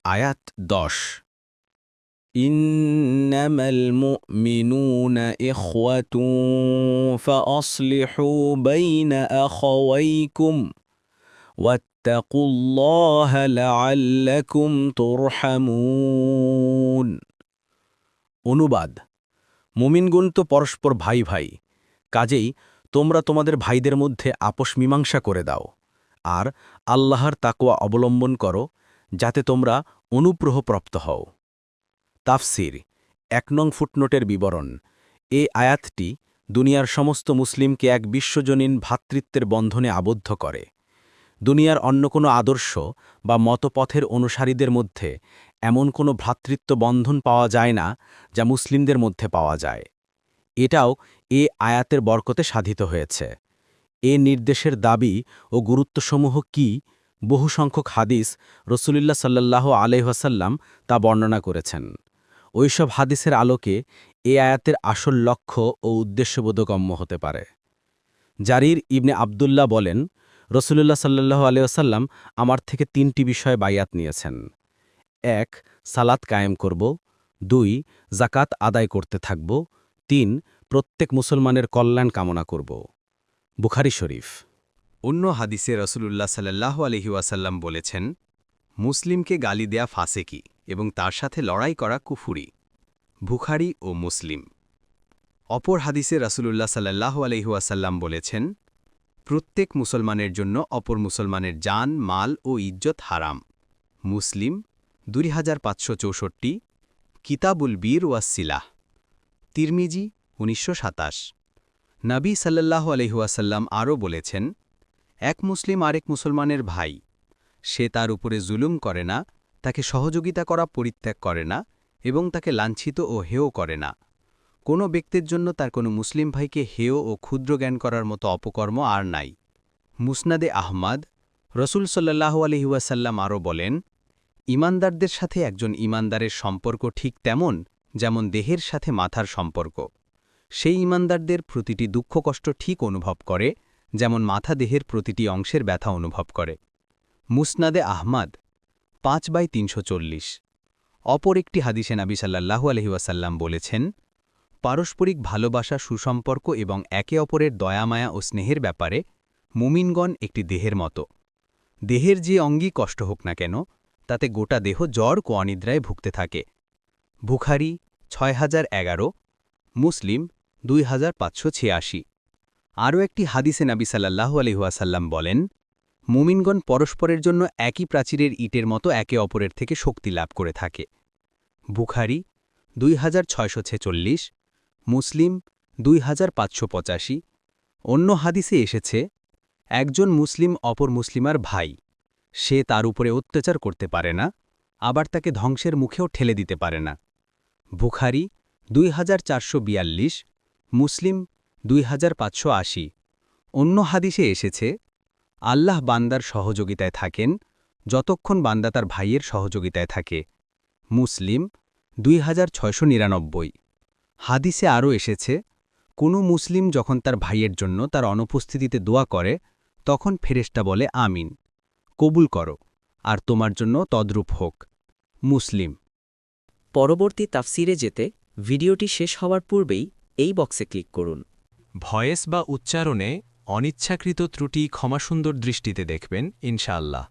আয়াত 10 ইন্নামাল মুমিনুনা ইখওয়াতুন ফাআসলিহু বাইনা আখাওয়াইকুম ওয়াত্তাকুল্লাহা লাআল্লাকুম তুরহামুন। অনুবাদ: মুমিনগণ তো পরস্পর ভাই ভাই, কাজেই তোমরা তোমাদের ভাইদের মধ্যে আপোষ মীমাংসা করে দাও আর আল্লাহর তাকওয়া অবলম্বন করো, যাতে তোমরা অনুগ্রহপ্রাপ্ত হও। তাফসির 1 নং ফুটনোটের বিবরণ: এই আয়াতটি দুনিয়ার সমস্ত মুসলিমকে এক বিশ্বজনীন ভ্রাতৃত্বের বন্ধনে আবদ্ধ করে। দুনিয়ার অন্য কোনো আদর্শ বা মতপথের অনুসারীদের মধ্যে এমন কোনো ভ্রাতৃত্ব বন্ধন পাওয়া যায় না যা মুসলিমদের মধ্যে পাওয়া যায়। এটাও এ আয়াতের বরকতে সাধিত হয়েছে। এ নির্দেশের দাবি ও গুরুত্বসমূহ কি, বহুসংখ্যক হাদিস রাসূলুল্লাহ সাল্লাল্লাহু আলাইহি ওয়াসাল্লাম তা বর্ণনা করেছেন। ওইসব হাদিসের আলোকে এ আয়াতের আসল লক্ষ্য ও উদ্দেশ্য বোধগম্য হতে পারে। জারির ইবনে আবদুল্লাহ বলেন, রাসূলুল্লাহ সাল্লাল্লাহু আলাইহি ওয়াসাল্লাম আমার থেকে 3টি বিষয়ে বায়াত নিয়েছেন। 1. সালাত কায়েম করব, 2. যাকাত আদায় করতে থাকব, 3. প্রত্যেক মুসলমানের কল্যাণ কামনা করব। বুখারী শরীফ। অন্য হাদিসে রাসূলুল্লাহ সাল্লাল্লাহু আলাইহি ওয়াসাল্লাম বলেছেন, মুসলিমকে গালি দেয়া ফাসেকি এবং তার সাথে লড়াই করা কুফুরি। বুখারী ও মুসলিম। অপর হাদিসে রাসূলুল্লাহ সাল্লাল্লাহু আলাইহি ওয়াসাল্লাম বলেছেন, প্রত্যেক মুসলমানের জন্য অপর মুসলমানের জান, মাল ও ইজ্জত হারাম। মুসলিম 2564, কিতাবুল বীর ওয়াস সিলাহ। তিরমিজি 1927। নবী সাল্লাল্লাহু আলাইহি ওয়াসাল্লাম আরও বলেছেন, এক মুসলিম আরেক মুসলমানের ভাই, সে তার উপরে জুলুম করে না, তাকে সহযোগিতা করা পরিত্যাগ করে না এবং তাকে লাঞ্ছিত ও হেয় করে না। কোনো ব্যক্তির জন্য তার কোনো মুসলিম ভাইকে হেয় ও ক্ষুদ্র জ্ঞান করার মতো অপকর্ম আর নাই। মুসনাদে আহমাদ। রসুল সাল্লাল্লাহু আলাইহি ওয়াসাল্লাম আরও বলেন, ঈমানদারদের সাথে একজন ঈমানদারের সম্পর্ক ঠিক তেমন যেমন দেহের সাথে মাথার সম্পর্ক। সেই ঈমানদারদের প্রতিটি দুঃখ কষ্ট ঠিক অনুভব করে যেমন মাথা দেহের প্রতিটি অংশের ব্যথা অনুভব করে। মুসনাদে আহমাদ 5/340। অপর একটি হাদিসে নবী সাল্লাল্লাহু আলাইহি ওয়াসাল্লাম বলেছেন, পারস্পরিক ভালোবাসা, সুসম্পর্ক এবং একে অপরের দয়ামায়া ও স্নেহের ব্যাপারে মুমিনগণ একটি দেহের মতো। দেহের যে অঙ্গই কষ্ট হোক না কেন, তাতে গোটা দেহ জ্বর ও অনিদ্রায় ভুগতে থাকে। বুখারী 6011, মুসলিম 2586। আরও একটি হাদিসে নবী সাল্লাল্লাহু আলাইহি ওয়াসাল্লাম বলেন, মুমিনগণ পরস্পরের জন্য একই প্রাচীরের ইটের মতো একে অপরের থেকে শক্তি লাভ করে থাকে। বুখারী 2646, মুসলিম 2585। অন্য হাদিসে এসেছে, একজন মুসলিম অপর মুসলিমার ভাই, সে তার উপরে অত্যাচার করতে পারে না, আবার তাকে ধ্বংসের মুখেও ঠেলে দিতে পারে না। বুখারী 2442, মুসলিম 2580। অন্য হাদিসে এসেছে, আল্লাহ বান্দার সহযোগিতায় থাকেন যতক্ষণ বান্দা তার ভাইয়ের সহযোগিতায় থাকে। মুসলিম 2699। হাদিসে আরও এসেছে, কোনো মুসলিম যখন তার ভাইয়ের জন্য তার অনুপস্থিতিতে দোয়া করে, তখন ফেরেশতা বলে আমিন, কবুল করো, আর তোমার জন্য তদ্রূপ হোক। মুসলিম। পরবর্তী তাফসিরে যেতে ভিডিওটি শেষ হওয়ার পূর্বেই এই বক্সে ক্লিক করুন। ভয়েস বা উচ্চারণে অনিচ্ছাকৃত ত্রুটি ক্ষমাসুন্দর দৃষ্টিতে দেখবেন ইনশাআল্লাহ।